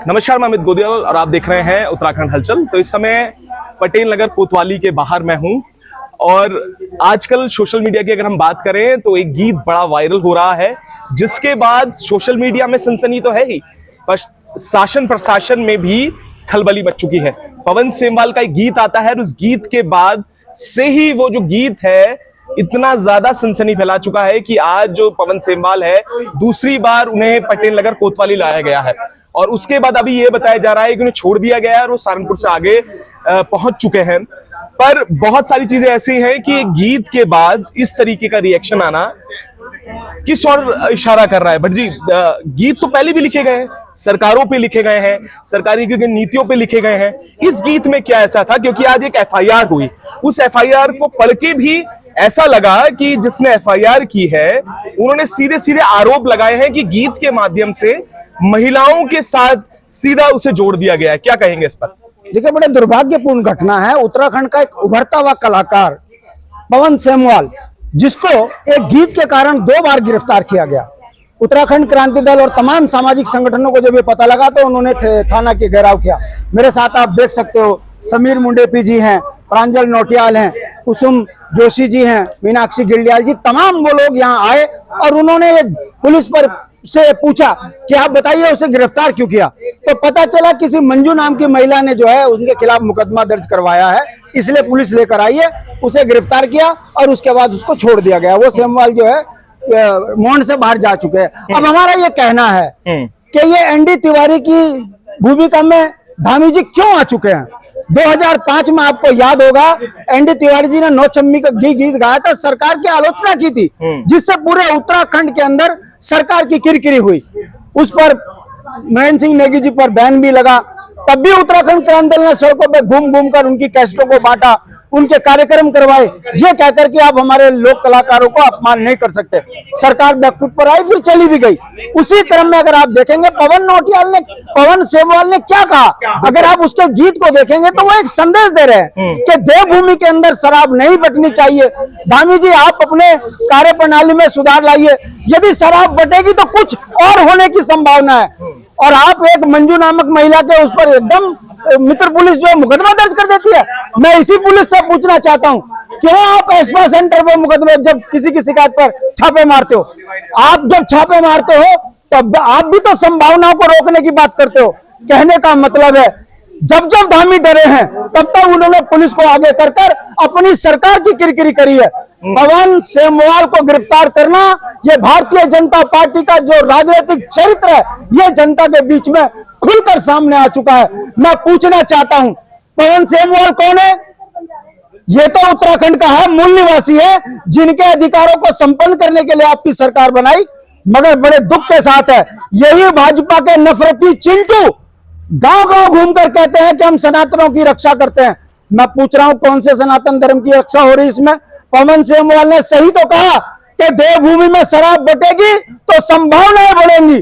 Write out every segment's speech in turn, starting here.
नमस्कार, मैं अमित गोदियाल और आप देख रहे हैं उत्तराखंड हलचल। तो इस समय पटेल नगर कोतवाली के बाहर मैं हूं और आजकल सोशल मीडिया की अगर हम बात करें तो एक गीत बड़ा वायरल हो रहा है, जिसके बाद सोशल मीडिया में सनसनी तो है ही, पर शासन प्रशासन में भी खलबली मच चुकी है। पवन सेमवाल का एक गीत आता है और उस गीत के बाद से ही वो जो गीत है इतना ज्यादा सनसनी फैला चुका है कि आज जो पवन सेमवाल है दूसरी बार उन्हें पटेल नगर कोतवाली लाया गया है और उसके बाद अभी ये बताया जा रहा है कि उन्हें छोड़ दिया गया है और वो सहारनपुर से आगे पहुंच चुके हैं। पर बहुत सारी चीजें ऐसी हैं कि गीत के बाद इस तरीके का रिएक्शन आना किस और इशारा कर रहा है? भट्ट जी, गीत तो पहले भी लिखे गए हैं, सरकारों पे लिखे गए हैं, सरकारी नीतियों पे लिखे गए हैं। इस गीत में क्या ऐसा था? क्योंकि आज एक एफआईआर हुई, उस एफआईआर को पढ़ के भी ऐसा लगा कि जिसने एफआईआर की है उन्होंने सीधे सीधे आरोप लगाए हैं कि गीत के माध्यम से महिलाओं के साथ सीधा उसे जोड़ दिया गया है। क्या कहेंगे इस पर? देखिए, बड़े दुर्भाग्यपूर्ण घटना है। उत्तराखंड का एक उभरता हुआ कलाकार पवन सेमवाल, जिसको एक गीत के कारण 2 बार गिरफ्तार किया गया। उत्तराखंड क्रांति दल और तमाम सामाजिक संगठनों को जब ये पता लगा तो उन्होंने थाना के घेराव किया। मेरे साथ आप देख सकते हो समीर मुंडेपी जी हैं, प्रांजल नोटियाल हैं, कुसुम जोशी जी हैं, मीनाक्षी गिल्डियाल जी, तमाम वो लोग यहाँ आए और उन्होंने पुलिस पर से पूछा कि आप बताइए उसे गिरफ्तार क्यों किया। तो पता चला किसी मंजू नाम की महिला ने जो है उनके खिलाफ मुकदमा दर्ज करवाया है, इसलिए पुलिस लेकर आई है, उसे गिरफ्तार किया और उसके बाद उसको छोड़ दिया गया। वो सेमवाल जो है मौन से बाहर जा चुके हैं। अब हमारा ये कहना है कि ये एनडी तिवारी की भूमिका में धामी जी क्यों आ चुके हैं। 2005 में आपको याद होगा एनडी तिवारी जी ने नौचम्मी का गीत गाया था, सरकार की आलोचना की थी, जिससे पूरे उत्तराखंड के अंदर सरकार की किरकिरी हुई। उस पर नरेंद्र सिंह नेगी जी पर बैन भी लगा। तब भी उत्तराखंड क्रांति दल ने सड़कों पे घूम घूम कर उनकी कैसेटों को बांटा, उनके कार्यक्रम करवाए, ये कहकर के आप हमारे लोक कलाकारों को अपमान नहीं कर सकते। सरकार बैकफुट पर आई, फिर चली भी गई। उसी क्रम में अगर आप देखेंगे पवन सेमवाल ने क्या कहा, अगर आप उसके गीत को देखेंगे तो वो एक संदेश दे रहे हैं कि देवभूमि के अंदर शराब नहीं बटनी चाहिए। धामी जी, आप अपने कार्य प्रणाली में सुधार लाइए। यदि शराब बटेगी तो कुछ और होने की संभावना है। और आप एक मंजू नामक महिला के उस पर एकदम मित्र पुलिस जो मुकदमा दर्ज कर देती है। मैं इसी पुलिस से पूछना चाहता हूं, क्यों आप एस्पा सेंटर पर मुकदमे, जब किसी की शिकायत पर छापे मारते हो, आप जब छापे मारते हो तब आप भी तो संभावनाओं को रोकने की बात करते हो। कहने का मतलब है जब जब धामी डरे हैं तब तक उन्होंने पुलिस को आगे कर अपनी सरकार की किरकिरी करी है। पवन सेमवाल को गिरफ्तार करना यह भारतीय जनता पार्टी का जो राजनीतिक चरित्र है, यह जनता के बीच में खुलकर सामने आ चुका है। मैं पूछना चाहता हूं, पवन सेमवाल कौन है? ये तो उत्तराखंड का है, मूल निवासी है, जिनके अधिकारों को संपन्न करने के लिए आपकी सरकार बनाई। मगर बड़े दुख के साथ है, यही भाजपा के नफरती चिंटू गांव गांव घूमकर कहते हैं कि हम सनातनों की रक्षा करते हैं। मैं पूछ रहा हूं, कौन से सनातन धर्म की रक्षा हो रही इसमें? पवन सेमवाल ने सही तो कहा कि देवभूमि में शराब बटेगी तो संभावनाएं बढ़ेंगी।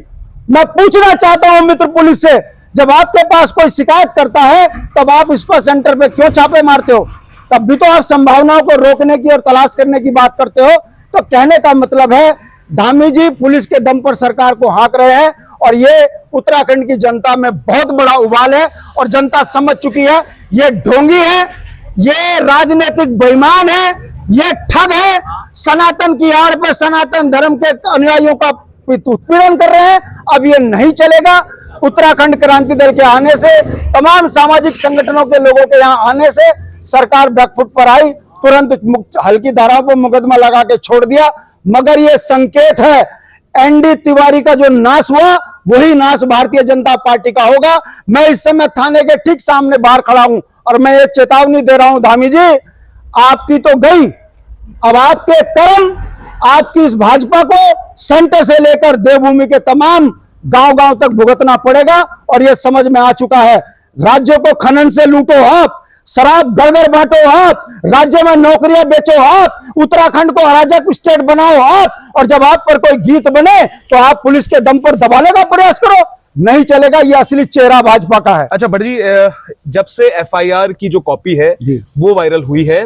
मैं पूछना चाहता हूं मित्र पुलिस से, जब आपके पास कोई शिकायत करता है तब आप इस पर सेंटर पे क्यों छापे मारते हो? तब भी तो आप संभावनाओं को रोकने की और तलाश करने की बात करते हो। तो कहने का मतलब है धामी जी पुलिस के दम पर सरकार को हाँक रहे हैं और ये उत्तराखंड की जनता में बहुत बड़ा उबाल है और जनता समझ चुकी है ये ढोंगी है, ये राजनीतिक बेईमान है, ये ठग है, सनातन की आड़ पर सनातन धर्म के अनुयायियों का उत्पीड़न कर रहे हैं। अब ये नहीं चलेगा। उत्तराखंड क्रांति दल के आने से, तमाम सामाजिक संगठनों के लोगों के यहाँ आने से सरकार बैकफुट पर आई, तुरंत हल्की धाराओं पर मुकदमा लगा के छोड़ दिया। मगर ये संकेत है एनडी तिवारी का जो नाश हुआ वही नाश भारतीय जनता पार्टी का होगा। मैं इस समय थाने के ठीक सामने बाहर खड़ा हूं और मैं ये चेतावनी दे रहा हूं, धामी जी आपकी तो गई, अब आपके कर्म, आपकी इस भाजपा को सेंटर से लेकर देवभूमि के तमाम गांव गांव तक भुगतना पड़ेगा। और यह समझ में आ चुका है, राज्यों को खनन से लूटो आप, शराब घर घर बांटो आप, राज्य में नौकरियां बेचो आप, उत्तराखंड को अराजक स्टेट बनाओ आप, और जब आप पर कोई गीत बने तो आप पुलिस के दम पर दबाने का प्रयास करो। नहीं चलेगा, ये असली चेहरा भाजपा का है। अच्छा भट्ट जी, जब से एफआईआर की जो कॉपी है वो वायरल हुई है,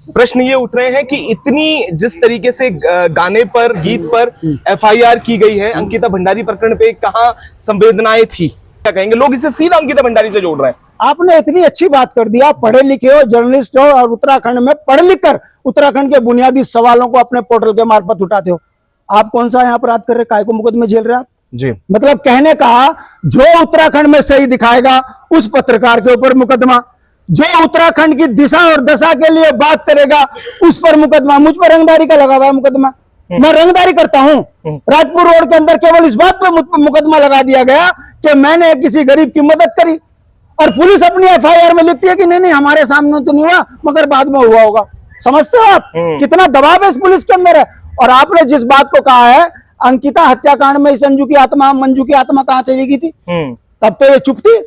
प्रश्न ये उठ रहे हैं कि इतनी जिस तरीके से गाने पर, गीत पर एफआईआर की गई है, अंकिता भंडारी प्रकरण पे कहां संवेदनाएं थी, क्या कहेंगे? लोग इसे सीधा अंकिता भंडारी से जोड़ रहे हैं। आपने इतनी अच्छी बात कर दी, आप पढ़े लिखे हो, जर्नलिस्ट हो और उत्तराखंड में पढ़ लिख कर उत्तराखंड के बुनियादी सवालों को अपने पोर्टल के मार्फत उठाते हो। आप कौन सा यहाँ अपराध कर रहे, काय को मुकदमे झेल रहे आप? जी, मतलब कहने का, जो उत्तराखंड में सही दिखाएगा उस पत्रकार के ऊपर मुकदमा, जो उत्तराखंड की दिशा और दशा के लिए बात करेगा उस पर मुकदमा। मुझ पर रंगदारी का लगा हुआ है मुकदमा, मैं रंगदारी करता हूं। राजपुर रोड के अंदर केवल इस बात पर मुकदमा लगा दिया गया कि मैंने किसी गरीब की मदद करी, और पुलिस अपनी एफआईआर में लिखती है कि नहीं नहीं हमारे सामने तो नहीं हुआ मगर बाद में हुआ होगा। समझते हो आप कितना दबाव है इस पुलिस के अंदर है? और आपने जिस बात को कहा है अंकिता हत्याकांड में मंजू की आत्मा कहां चली गई थी, तब तो ये चुप थी।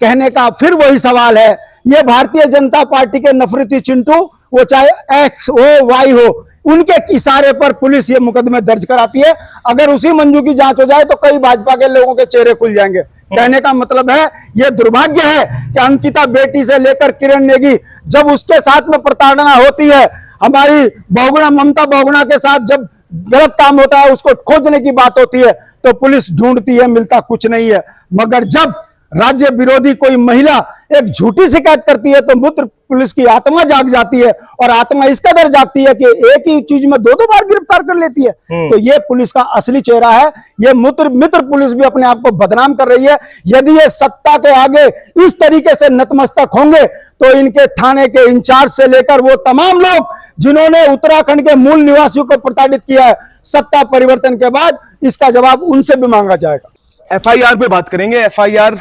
कहने का फिर वही सवाल है, ये भारतीय जनता पार्टी के नफरती चिंटू, वो चाहे एक्स हो वाई हो, उनके इशारे पर पुलिस ये मुकदमे दर्ज कराती है। अगर उसी मंजू की जांच हो जाए तो कई भाजपा के लोगों के चेहरे खुल जाएंगे। कहने का मतलब है ये दुर्भाग्य है कि अंकिता बेटी से लेकर किरण नेगी, जब उसके साथ में प्रताड़ना होती है, हमारी बहुगुणा ममता बहुगुणा के साथ जब गलत काम होता है, उसको खोजने की बात होती है तो पुलिस ढूंढती है, मिलता कुछ नहीं है। मगर जब राज्य विरोधी कोई महिला एक झूठी शिकायत करती है तो मूत्र पुलिस की आत्मा जाग जाती है, और आत्मा इस कदर जागती है कि एक ही चीज में दो बार गिरफ्तार कर लेती है। तो ये पुलिस का असली चेहरा है। ये मित्र पुलिस भी अपने आप को बदनाम कर रही है। यदि ये सत्ता के आगे इस तरीके से नतमस्तक होंगे तो इनके थाने के इंचार्ज से लेकर वो तमाम लोग जिन्होंने उत्तराखंड के मूल निवासियों को प्रताड़ित किया है, सत्ता परिवर्तन के बाद इसका जवाब उनसे भी मांगा जाएगा। एफआईआर पे बात करेंगे। एफआईआर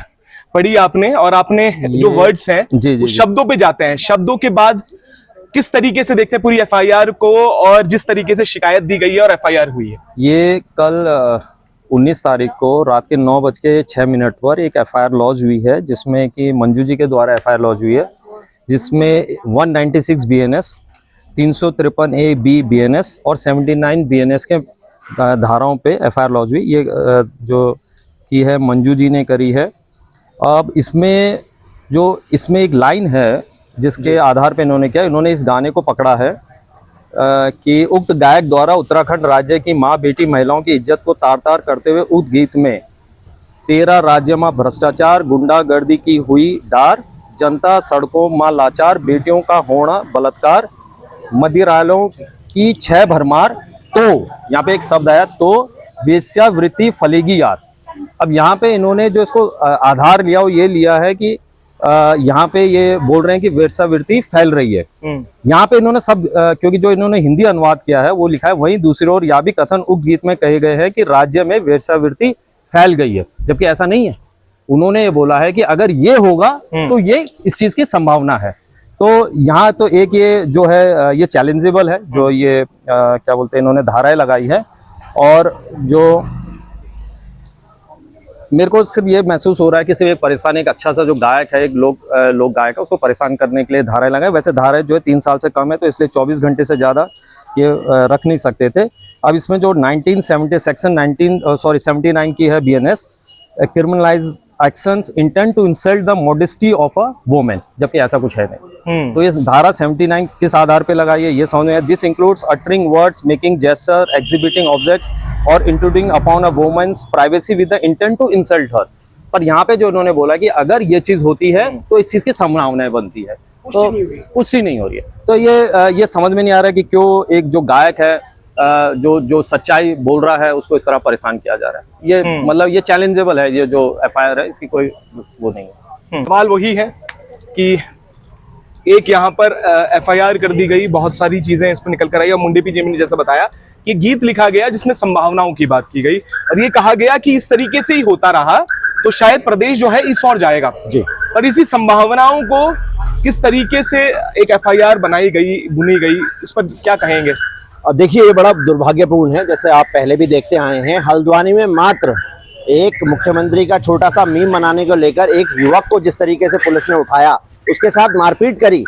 पढ़ी आपने, और आपने जो वर्ड्स हैं वो शब्दों पे जाते हैं। शब्दों के बाद किस तरीके से देखते हैं पूरी एफआईआर को, और जिस तरीके से शिकायत दी गई है और एफआईआर हुई है? ये कल 19 तारीख को रात के 9:06 पर एक एफआईआर लॉन्च हुई है, जिसमें कि मंजू जी के द्वारा एफआईआर लॉन्च हुई है, जिसमें 196 BNS, 353 A-B BNS और 79 BNS के धाराओं पे एफआईआर लॉन्च हुई। ये जो की है मंजू जी ने करी है। अब इसमें एक लाइन है जिसके आधार पे इन्होंने इस गाने को पकड़ा है कि उक्त गायक द्वारा उत्तराखंड राज्य की माँ बेटी महिलाओं की इज्जत को तार-तार करते हुए उक्त गीत में 13 राज्य में भ्रष्टाचार गुंडागर्दी की हुई डार, जनता सड़कों माँ लाचार, बेटियों का होना बलात्कार, मदिरालों की 6 भरमार, तो यहाँ पे एक शब्द आया तो वेश्यावृत्ति फलेगी यार। अब यहाँ पे इन्होंने जो इसको आधार लिया वो ये लिया है कि यहाँ पे ये बोल रहे हैं कि वेश्यावृत्ति फैल रही है। यहाँ पे इन्होंने सब क्योंकि जो इन्होंने हिंदी अनुवाद किया है वो लिखा है। वहीं दूसरी ओर यह भी कथन उक्त गीत में कहे गए हैं कि राज्य में वेश्यावृत्ति फैल गई है, जबकि ऐसा नहीं है। उन्होंने ये बोला है कि अगर ये होगा तो ये इस चीज की संभावना है। तो यहाँ तो एक ये जो है ये चैलेंजेबल है, जो ये क्या बोलते हैं इन्होंने धाराएं लगाई है। और जो मेरे को सिर्फ ये महसूस हो रहा है कि सिर्फ एक परेशान, एक अच्छा सा जो गायक है, एक लोक गायक है, उसको परेशान करने के लिए धाराएं लगाए। वैसे धाराएं जो है 3 साल से कम है, तो इसलिए 24 घंटे से ज़्यादा ये रख नहीं सकते थे। अब इसमें जो 79 की है BNS, criminalize actions intend to insult the modesty of a women, जबकि ऐसा कुछ है नहीं। तो ये धारा 79 किस आधार पे लगाई है ये समझ में। This includes uttering words, making gesture, exhibiting objects or intruding upon a woman's privacy with the intent to insult her. पर यहाँ पे जो उन्होंने बोला कि अगर ये चीज होती है तो इस चीज की संभावनाएं बनती है, तो पुष्टि नहीं हो रही है। तो ये समझ में नहीं आ रहा है कि क्यों एक जो गायक है जो सच्चाई बोल रहा है उसको इस तरह परेशान किया जा रहा है। ये मतलब ये चैलेंजेबल है, ये जो एफआईआर है इसकी कोई वो नहीं है। सवाल वही है कि एक यहाँ पर एफआईआर कर दी गई, बहुत सारी चीजें इस पर निकल कर आई, और मुंडे पी जेमी ने जैसा बताया कि गीत लिखा गया जिसमें संभावनाओं की बात की गई, और ये कहा गया कि इस तरीके से ही होता रहा तो शायद प्रदेश जो है इस ओर जाएगा जी। और इसी संभावनाओं को किस तरीके से एक एफआईआर बनाई गई, बुनी गई, इस पर क्या कहेंगे? और देखिए ये बड़ा दुर्भाग्यपूर्ण है। जैसे आप पहले भी देखते आए हैं, हल्द्वानी में मात्र एक मुख्यमंत्री का छोटा सा मीम बनाने को लेकर एक युवक को जिस तरीके से पुलिस ने उठाया, उसके साथ मारपीट करी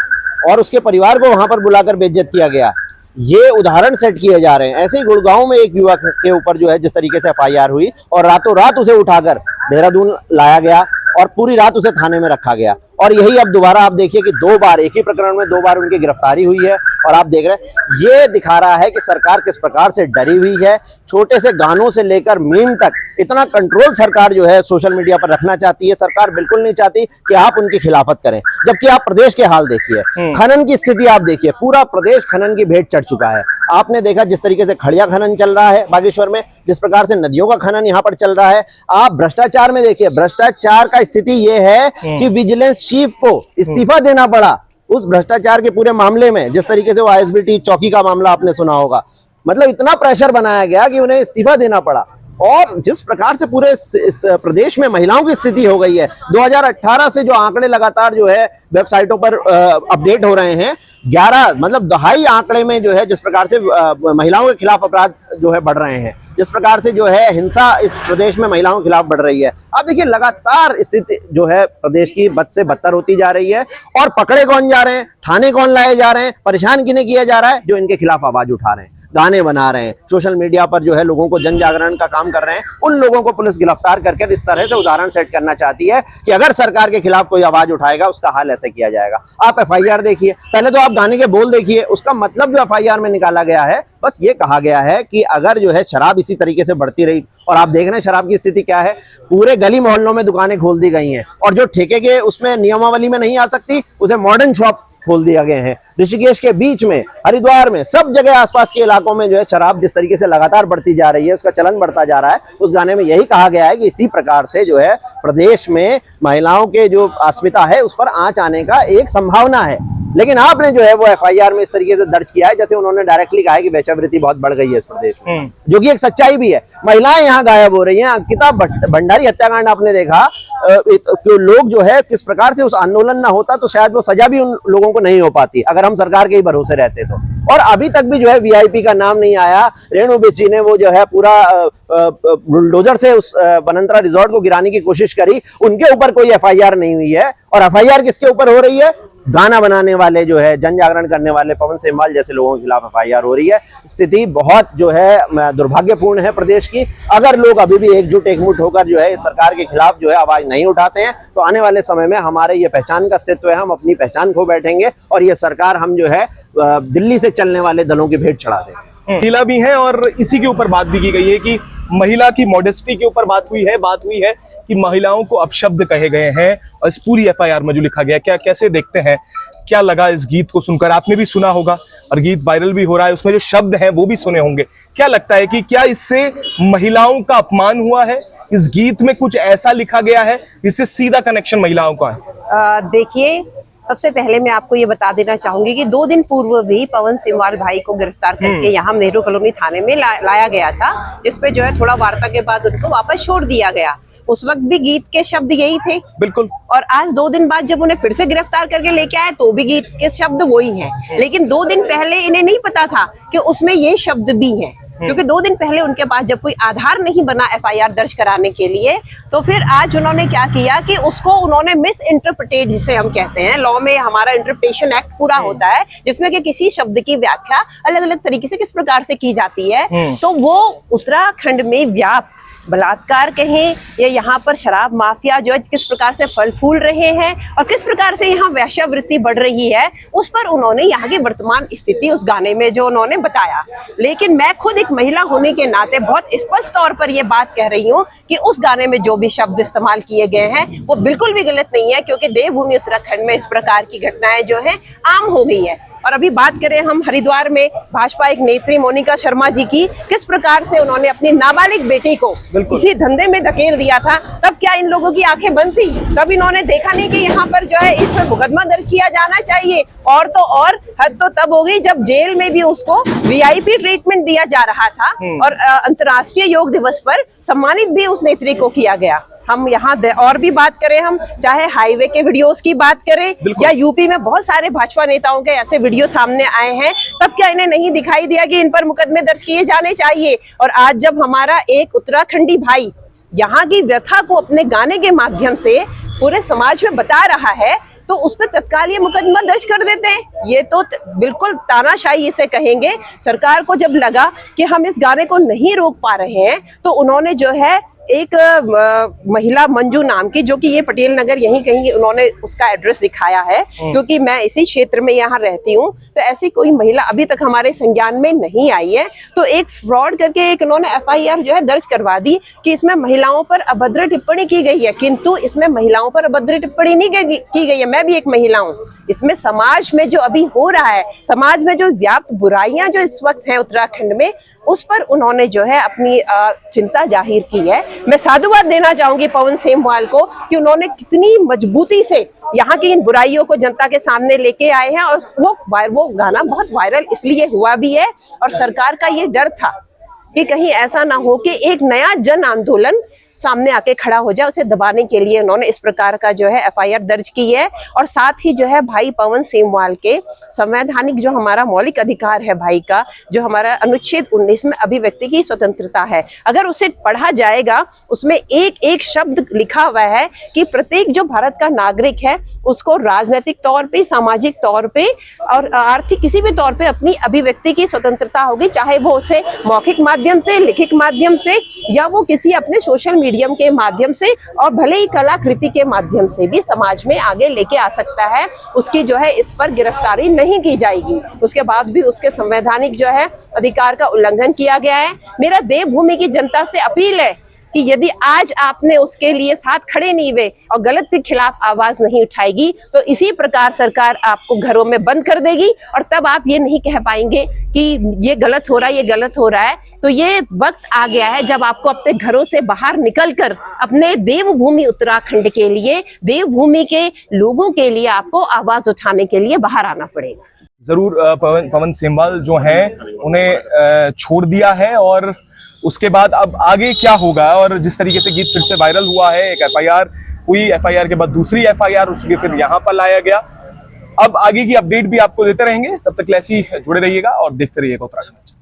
और उसके परिवार को वहां पर बुलाकर बेइज्जत किया गया, ये उदाहरण सेट किए जा रहे हैं। ऐसे ही गुड़गांव में एक युवक के ऊपर जो है जिस तरीके से एफआईआर हुई और रातों रात उसे उठाकर देहरादून लाया गया और पूरी रात उसे थाने में रखा गया, और यही अब दोबारा आप देखिए कि 2 बार एक ही प्रकरण में 2 बार उनकी गिरफ्तारी हुई है। और आप देख रहे हैं ये दिखा रहा है कि सरकार किस प्रकार से डरी हुई है। छोटे से गानों से लेकर मीम तक इतना कंट्रोल सरकार जो है सोशल मीडिया पर रखना चाहती है। सरकार बिल्कुल नहीं चाहती कि आप उनकी खिलाफत करें, जबकि आप प्रदेश के हाल देखिए, खनन की स्थिति आप देखिए, पूरा प्रदेश खनन की भेंट चढ़ चुका है। आपने देखा जिस तरीके से खड़िया खनन चल रहा है बागेश्वर में, जिस प्रकार से नदियों का खनन यहाँ पर चल रहा है। आप भ्रष्टाचार में देखिए, भ्रष्टाचार का स्थिति ये है कि विजिलेंस चीफ को इस्तीफा देना पड़ा उस भ्रष्टाचार के पूरे मामले में। जिस तरीके से वो आईएसबीटी चौकी का मामला आपने सुना होगा, मतलब इतना प्रेशर बनाया गया कि उन्हें इस्तीफा देना पड़ा। और जिस प्रकार से पूरे इस प्रदेश में महिलाओं की स्थिति हो गई है, 2018 से जो आंकड़े लगातार जो है वेबसाइटों पर अपडेट हो रहे हैं, 11 मतलब दहाई आंकड़े में जो है जिस प्रकार से महिलाओं के खिलाफ अपराध जो है बढ़ रहे हैं, जिस प्रकार से जो है हिंसा इस प्रदेश में महिलाओं के खिलाफ बढ़ रही है। अब देखिए लगातार स्थिति जो है प्रदेश की बद से बदतर होती जा रही है। और पकड़े कौन जा रहे हैं, थाने कौन लाए जा रहे हैं, परेशान किन्हें किया जा रहा है, जो इनके खिलाफ आवाज उठा रहे हैं, गाने बना रहे हैं, सोशल मीडिया पर जो है लोगों को जन जागरण का काम कर रहे हैं। उन लोगों को पुलिस गिरफ्तार करके इस तरह से उदाहरण सेट करना चाहती है कि अगर सरकार के खिलाफ कोई आवाज उठाएगा उसका हाल ऐसे किया जाएगा। आप एफआईआर देखिए, पहले तो आप गाने के बोल देखिए, उसका मतलब जो एफआईआर में निकाला गया है बस ये कहा गया है कि अगर जो है शराब इसी तरीके से बढ़ती रही, और आप देख रहे हैं शराब की स्थिति क्या है, पूरे गली मोहल्लों में दुकानें खोल दी गई हैं, और जो ठेके के उसमें नियमावली में नहीं आ सकती उसे मॉडर्न शॉप खोल दिया गए हैं। ऋषिकेश के बीच में, हरिद्वार में, सब जगह आसपास के इलाकों में जो है शराब जिस तरीके से लगातार बढ़ती जा रही है, उसका चलन बढ़ता जा रहा है। उस गाने में यही कहा गया है कि इसी प्रकार से जो है प्रदेश में महिलाओं के जो अस्मिता है उस पर आंच आने का एक संभावना है। लेकिन आपने जो है वो एफआईआर में इस तरीके से दर्ज किया है जैसे उन्होंने डायरेक्टली कहा है कि वेश्यावृत्ति बहुत बढ़ गई है इस प्रदेश में, जो कि एक सच्चाई भी है। महिलाएं यहाँ गायब हो रही हैं। अंकिता भंडारी हत्याकांड आपने देखा, तो लोग जो है किस प्रकार से उस आंदोलन ना होता तो शायद वो सजा भी उन लोगों को नहीं हो पाती अगर हम सरकार के ही भरोसे रहते तो। और अभी तक भी जो है वीआईपी का नाम नहीं आया। रेणु बिष्ट ने वो जो है पूरा बुलडोजर से उस बनंतरा रिजॉर्ट को गिराने की कोशिश करी, उनके ऊपर कोई एफआईआर नहीं हुई है। और एफआईआर किसके ऊपर हो रही है? गाना बनाने वाले जो है, जन जागरण करने वाले पवन सेमवाल जैसे लोगों के खिलाफ एफआईआर हो रही है। स्थिति बहुत जो है दुर्भाग्यपूर्ण है प्रदेश की। अगर लोग अभी भी एकजुट एकमुट होकर जो है सरकार के खिलाफ जो है आवाज नहीं उठाते हैं तो आने वाले समय में हमारे ये पहचान का अस्तित्व है, हम अपनी पहचान खो बैठेंगे और ये सरकार हम जो है दिल्ली से चलने वाले दलों की भेंट चढ़ा देंगे। महिला भी है और इसी के ऊपर बात भी की गई है कि महिला की मॉडेस्टी के ऊपर बात हुई है कि महिलाओं को अपशब्द कहे गए हैं और इस पूरी एफआईआर में जो लिखा गया, क्या कैसे देखते हैं, क्या लगा इस गीत को सुनकर? आपने भी सुना होगा और गीत वायरल भी हो रहा है, उसमें जो शब्द हैं वो भी सुने होंगे। क्या लगता है कि क्या इससे महिलाओं का अपमान हुआ है? इस गीत में कुछ ऐसा लिखा गया है जिससे सीधा कनेक्शन महिलाओं का है? देखिए, सबसे पहले मैं आपको ये बता देना चाहूंगी कि 2 दिन पूर्व भी पवन सेमवाल भाई को गिरफ्तार करके यहाँ नेहरू कॉलोनी थाने में लाया गया था, जिसपे जो है थोड़ा वार्ता के बाद उनको वापस छोड़ दिया गया। उस वक्त भी गीत के शब्द यही थे, बिल्कुल। और आज 2 दिन बाद जब उन्हें फिर से गिरफ्तार करके लेके आए तो भी गीत के शब्द वही हैं। लेकिन 2 दिन पहले इन्हें नहीं पता था कि उसमें ये शब्द भी हैं, क्योंकि 2 दिन पहले उनके पास जब कोई आधार नहीं बना एफआईआर दर्ज कराने के लिए, तो फिर आज उन्होंने क्या किया कि उसको उन्होंने मिस इंटरप्रिटेट, जिसे हम कहते हैं, लॉ में हमारा इंटरप्रिटेशन एक्ट पूरा होता है जिसमें कि किसी शब्द की व्याख्या अलग अलग तरीके से किस प्रकार से की जाती है। तो वो उत्तराखंड में व्याप्त बलात्कार कहें या यहाँ पर शराब माफिया जो है किस प्रकार से फल फूल रहे हैं और किस प्रकार से यहाँ वेश्यावृत्ति बढ़ रही है, उस पर उन्होंने यहाँ की वर्तमान स्थिति उस गाने में जो उन्होंने बताया। लेकिन मैं खुद एक महिला होने के नाते बहुत स्पष्ट तौर पर यह बात कह रही हूँ कि उस गाने में जो भी शब्द इस्तेमाल किए गए हैं वो बिल्कुल भी गलत नहीं है, क्योंकि देवभूमि उत्तराखंड में इस प्रकार की घटनाएं जो है आम हो गई है। और अभी बात करें हम हरिद्वार में भाजपा एक नेत्री मोनिका शर्मा जी की, किस प्रकार से उन्होंने अपनी नाबालिग बेटी को इसी धंधे में धकेल दिया था, तब क्या इन लोगों की आंखें बंद थी? तब इन्होंने देखा नहीं कि यहाँ पर जो है इस पर मुकदमा दर्ज किया जाना चाहिए। और तो और हद तो तब हो गई जब जेल में भी उसको वीआईपी ट्रीटमेंट दिया जा रहा था और अंतर्राष्ट्रीय योग दिवस पर सम्मानित भी उस नेत्री को किया गया। हम यहाँ और भी बात करें, हम चाहे हाईवे के वीडियोस की बात करें या यूपी में बहुत सारे भाजपा नेताओं के ऐसे वीडियो सामने आए हैं, तब क्या इन्हें नहीं दिखाई दिया कि इन पर मुकदमे दर्ज किए जाने चाहिए? और आज जब हमारा एक उत्तराखंडी भाई यहाँ की व्यथा को अपने गाने के माध्यम से पूरे समाज में बता रहा है तो उस पर तत्काल ये मुकदमा दर्ज कर देते हैं। ये तो बिल्कुल तानाशाही इसे कहेंगे। सरकार को जब लगा कि हम इस गाने को नहीं रोक पा रहे हैं तो उन्होंने जो है एक महिला मंजू नाम की, जो कि ये पटेल नगर यहीं कहीं उन्होंने उसका एड्रेस दिखाया है, क्योंकि मैं इसी क्षेत्र में यहाँ रहती हूँ। तो ऐसी कोई महिला अभी तक हमारे संज्ञान में नहीं आई है। तो एक फ्रॉड करके एक इन्होंने FIR जो है दर्ज करवा दी कि इसमें महिलाओं पर अभद्र टिप्पणी की गई है, किंतु इसमें महिलाओं पर अभद्र टिप्पणी नहीं की गई है। मैं भी एक महिला हूँ। इसमें समाज में जो अभी हो रहा है, समाज में जो व्याप्त बुराइयां जो इस वक्त हैं उत्तराखंड में, उस पर उन्होंने जो है अपनी चिंता जाहिर की है। मैं साधुवाद देना चाहूंगी पवन सेमवाल को कि उन्होंने कितनी मजबूती से यहाँ की इन बुराइयों को जनता के सामने लेके आए हैं, और वो गाना बहुत वायरल इसलिए हुआ भी है। और सरकार का ये डर था कि कहीं ऐसा ना हो कि एक नया जन आंदोलन सामने आके खड़ा हो जाए, उसे दबाने के लिए उन्होंने इस प्रकार का जो है FIR दर्ज की है। और साथ ही जो है भाई पवन सेमवाल के संवैधानिक जो हमारा मौलिक अधिकार है भाई का, जो हमारा अनुच्छेद 19 में अभिव्यक्ति की स्वतंत्रता है, अगर उसे पढ़ा जाएगा उसमें एक एक शब्द लिखा हुआ है कि प्रत्येक जो भारत का नागरिक है उसको राजनीतिक तौर पे, सामाजिक तौर पे और आर्थिक किसी भी तौर पे अपनी अभिव्यक्ति की स्वतंत्रता होगी, चाहे वो उसे मौखिक माध्यम से, लिखित माध्यम से, या वो किसी अपने सोशल मीडियम के माध्यम से, और भले ही कलाकृति के माध्यम से भी समाज में आगे लेके आ सकता है। उसकी जो है इस पर गिरफ्तारी नहीं की जाएगी। उसके बाद भी उसके संवैधानिक जो है अधिकार का उल्लंघन किया गया है। मेरा देवभूमि की जनता से अपील है कि यदि आज आपने उसके लिए साथ खड़े नहीं हुए और गलत के खिलाफ आवाज नहीं उठाएगी, तो इसी प्रकार सरकार आपको घरों में बंद कर देगी, और तब आप ये नहीं कह पाएंगे कि ये गलत हो रहा है, ये गलत हो रहा है। तो ये वक्त आ गया है जब आपको अपने घरों से बाहर निकलकर अपने देवभूमि उत्तराखंड के लिए, देवभूमि के लोगों के लिए आपको आवाज उठाने के लिए बाहर आना पड़ेगा। जरूर पवन सेमवाल जो हैं उन्हें छोड़ दिया है, और उसके बाद अब आगे क्या होगा, और जिस तरीके से गीत फिर से वायरल हुआ है, एक FIR हुई, FIR के बाद दूसरी FIR, उसके फिर यहाँ पर लाया गया। अब आगे की अपडेट भी आपको देते रहेंगे, तब तक ऐसे ही जुड़े रहिएगा और देखते रहिएगा उत्तराखंड।